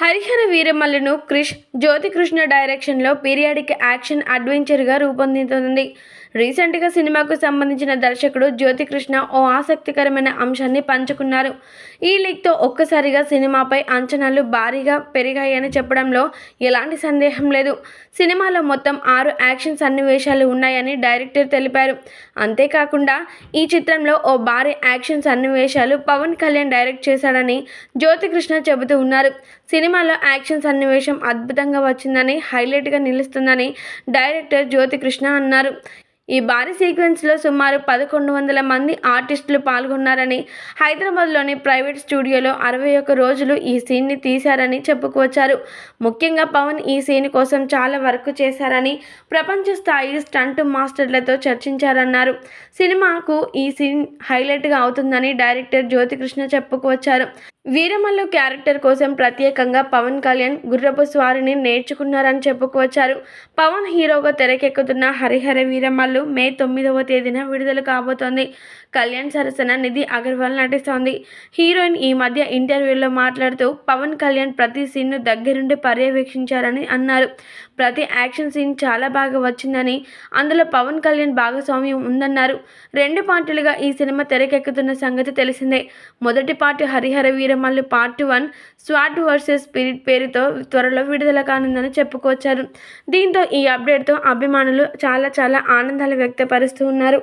హరిహర వీరమల్లును క్రిష్ జ్యోతికృష్ణ డైరెక్షన్లో periodic action అడ్వెంచర్గా రూపొందుతుంది. రీసెంట్గా సినిమాకు సంబంధించిన దర్శకుడు జ్యోతికృష్ణ ఓ ఆసక్తికరమైన అంశాన్ని పంచుకున్నారు. ఈ లీక్తో ఒక్కసారిగా సినిమాపై అంచనాలు భారీగా పెరిగాయని చెప్పడంలో ఎలాంటి సందేహం లేదు. సినిమాలో మొత్తం 6 యాక్షన్ సన్నివేశాలు ఉన్నాయని డైరెక్టర్ తెలిపారు. అంతేకాకుండా ఈ చిత్రంలో ఓ భారీ యాక్షన్ సన్నివేశాలు పవన్ కళ్యాణ్ డైరెక్ట్ చేశాడని జ్యోతికృష్ణ చెబుతూ ఉన్నారు. సినిమాలో యాక్షన్ సన్నివేశం అద్భుతంగా వచ్చిందని, హైలైట్గా నిలుస్తుందని డైరెక్టర్ జ్యోతికృష్ణ అన్నారు. ఈ భారీ సీక్వెన్స్లో సుమారు 1100 మంది ఆర్టిస్టులు పాల్గొన్నారని, హైదరాబాద్లోని ప్రైవేట్ స్టూడియోలో 61 రోజులు ఈ సీన్ని తీశారని చెప్పుకొచ్చారు. ముఖ్యంగా పవన్ ఈ సీన్ కోసం చాలా వర్క్ చేశారని, ప్రపంచ స్థాయి స్టంట్ మాస్టర్లతో చర్చించారన్నారు. సినిమాకు ఈ సీన్ హైలైట్గా అవుతుందని డైరెక్టర్ జ్యోతికృష్ణ చెప్పుకొచ్చారు. వీరమల్లు క్యారెక్టర్ కోసం ప్రత్యేకంగా పవన్ కళ్యాణ్ గుర్రపు స్వారీని నేర్చుకున్నారని చెప్పుకొచ్చారు. పవన్ హీరోగా తెరకెక్కుతున్న హరిహర వీరమల్లు మే 9వ తేదీన విడుదల కాబోతోంది. కళ్యాణ్ సరసన నిధి అగర్వాల్ నటిస్తోంది. హీరోయిన్ ఈ మధ్య ఇంటర్వ్యూలో మాట్లాడుతూ పవన్ కళ్యాణ్ ప్రతి సీన్ను దగ్గరుండి పర్యవేక్షించారని అన్నారు. ప్రతి యాక్షన్ సీన్ చాలా బాగా వచ్చిందని, అందులో పవన్ కళ్యాణ్ భాగస్వామ్యం ఉందన్నారు. 2 పార్టులుగా ఈ సినిమా తెరకెక్కుతున్న సంగతి తెలిసిందే. మొదటి part Harihara Veeramallu part 1 swat versus spirit పేరుతో త్వరలో విడుదల కానుందని చెప్పుకొచ్చారు. దీంతో ఈ అప్డేట్తో అభిమానులు చాలా ఆనందాలు వ్యక్తపరుస్తూ ఉన్నారు.